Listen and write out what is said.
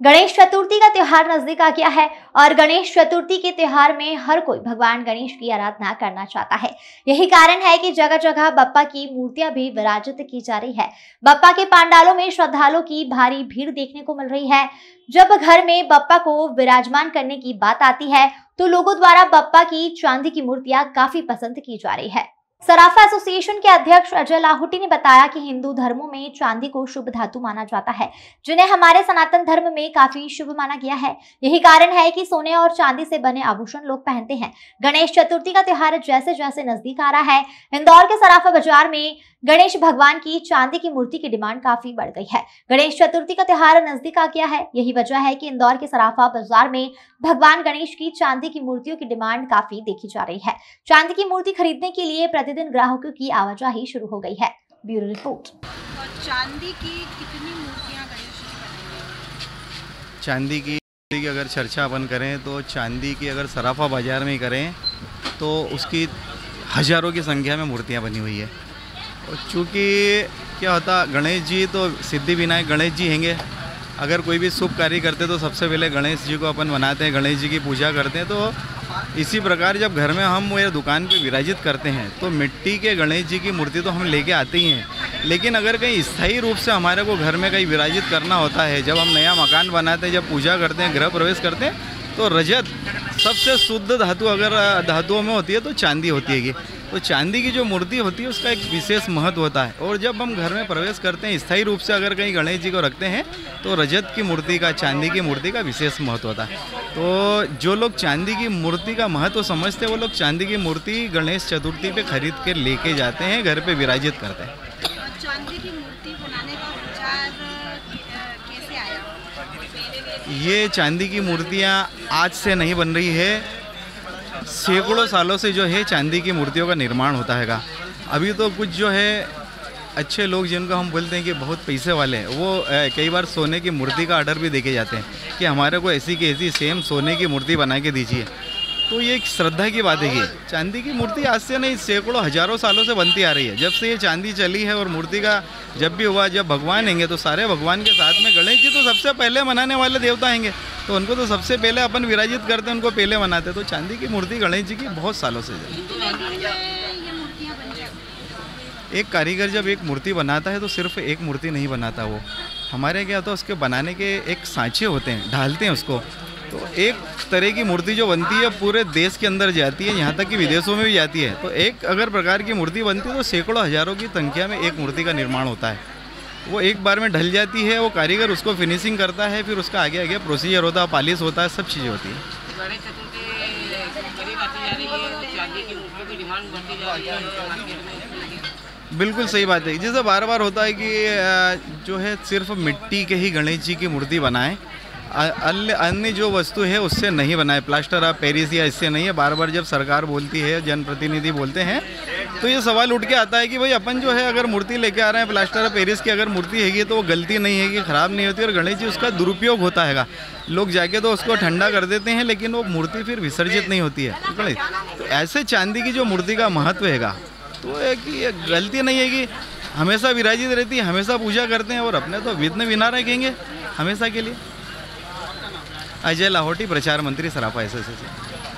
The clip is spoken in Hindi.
गणेश चतुर्थी का त्योहार नजदीक आ गया है और गणेश चतुर्थी के त्योहार में हर कोई भगवान गणेश की आराधना करना चाहता है। यही कारण है कि जगह जगह बप्पा की मूर्तियां भी विराजित की जा रही है। बप्पा के पंडालों में श्रद्धालुओं की भारी भीड़ देखने को मिल रही है। जब घर में बप्पा को विराजमान करने की बात आती है तो लोगों द्वारा बप्पा की चांदी की मूर्तियां काफी पसंद की जा रही है। सराफा एसोसिएशन के अध्यक्ष अजय लाहौटी ने बताया कि हिंदू धर्मों में चांदी को शुभ धातु माना जाता है, जिन्हें हमारे सनातन धर्म में काफी शुभ माना गया है। यही कारण है कि सोने और चांदी से बने आभूषण लोग पहनते हैं। गणेश चतुर्थी का त्योहार जैसे जैसे नजदीक आ रहा है, इंदौर के सराफा बाजार में गणेश भगवान की चांदी की मूर्ति की डिमांड काफी बढ़ गई है। गणेश चतुर्थी का त्योहार नजदीक आ गया है। यही वजह है कि इंदौर के सराफा बाजार में भगवान गणेश की चांदी की मूर्तियों की डिमांड काफी देखी जा रही है। चांदी की मूर्ति खरीदने के लिए प्रतिदिन ग्राहकों की आवाजाही शुरू हो गई है। Bureau report. चांदी की कितनी मूर्तियां गणेश जी बनेंगी? चांदी की अगर चर्चा अपन करें तो चांदी की अगर सराफा बाजार में करें तो उसकी हजारों की संख्या में मूर्तियां बनी हुई है। और चूँकि क्या होता, गणेश जी तो सिद्धि विनायक गणेश जी हैंगे। अगर कोई भी शुभ कार्य करते तो सबसे पहले गणेश जी को अपन बनाते हैं, गणेश जी की पूजा करते हैं। तो इसी प्रकार जब घर में हम वो दुकान पे विराजित करते हैं तो मिट्टी के गणेश जी की मूर्ति तो हम लेके आते ही हैं, लेकिन अगर कहीं स्थायी रूप से हमारे को घर में कहीं विराजित करना होता है, जब हम नया मकान बनाते हैं, जब पूजा करते हैं, गृह प्रवेश करते हैं, तो रजत सबसे शुद्ध धातु अगर धातुओं में होती है तो चांदी होती है। तो चांदी की जो मूर्ति होती है उसका एक विशेष महत्व होता है। और जब हम घर में प्रवेश करते हैं, स्थायी रूप से अगर कहीं गणेश जी को रखते हैं तो रजत की मूर्ति का, चांदी की मूर्ति का विशेष महत्व होता है। तो जो लोग चांदी की मूर्ति का महत्व समझते हैं वो लोग चांदी की मूर्ति गणेश चतुर्थी पे खरीद के लेके जाते हैं, घर पे विराजित करते हैं। चांदी की मूर्ति बनाने का विचार कैसे आया? ये चांदी की मूर्तियाँ आज से नहीं बन रही है, सैकड़ों सालों से जो है चांदी की मूर्तियों का निर्माण होता हैगा। अभी तो कुछ जो है अच्छे लोग जिनको हम बोलते हैं कि बहुत पैसे वाले हैं, वो कई बार सोने की मूर्ति का ऑर्डर भी देके जाते हैं कि हमारे को ऐसी की ऐसी सेम सोने की मूर्ति बना के दीजिए। तो ये एक श्रद्धा की बात है कि चांदी की मूर्ति आज से नहीं, सैकड़ों हजारों सालों से बनती आ रही है। जब से ये चांदी चली है और मूर्ति का जब भी हुआ, जब भगवान हैंगे तो सारे भगवान के साथ में गणेश जी तो सबसे पहले मनाने वाले देवता हैंगे, तो उनको तो सबसे पहले अपन विराजित करते हैं, उनको पहले मनाते। तो चांदी की मूर्ति गणेश जी की बहुत सालों से एक कारीगर जब एक मूर्ति बनाता है तो सिर्फ एक मूर्ति नहीं बनाता वो, हमारे क्या होता है उसके बनाने के एक सांचे होते हैं, ढालते हैं उसको। तो एक तरह की मूर्ति जो बनती है पूरे देश के अंदर जाती है, यहाँ तक कि विदेशों में भी जाती है। तो एक अगर प्रकार की मूर्ति बनती है तो सैकड़ों हजारों की संख्या में एक मूर्ति का निर्माण होता है। वो एक बार में ढल जाती है, वो कारीगर उसको फिनिशिंग करता है, फिर उसका आगे आगे प्रोसीजर होता है, पॉलिश होता है, सब चीज़ें होती है। बिल्कुल सही बात है। जैसे बार बार होता है कि जो है सिर्फ मिट्टी के ही गणेश जी की मूर्ति बनाएं, अन्य जो वस्तु है उससे नहीं बनाए, प्लास्टर ऑफ पेरिस या इससे नहीं है। बार बार जब सरकार बोलती है, जनप्रतिनिधि बोलते हैं, तो ये सवाल उठ के आता है कि भाई अपन जो है अगर मूर्ति लेके आ रहे हैं प्लास्टर ऑफ पेरिस की अगर मूर्ति हैगी तो वो गलती नहीं है कि ख़राब नहीं होती, और गणेश जी उसका दुरुपयोग होता हैगा। लोग जाके तो उसको ठंडा कर देते हैं, लेकिन वो मूर्ति फिर विसर्जित नहीं होती है। तो ऐसे चांदी की जो मूर्ति का महत्व हैगा तो है कि ये गलती नहीं है कि हमेशा विराजित रहती है, हमेशा पूजा करते हैं और अपने तो विघ्न विना रखेंगे हमेशा के लिए। अजय लाहौटी, प्रचार मंत्री, सराफा एसोसिएशन।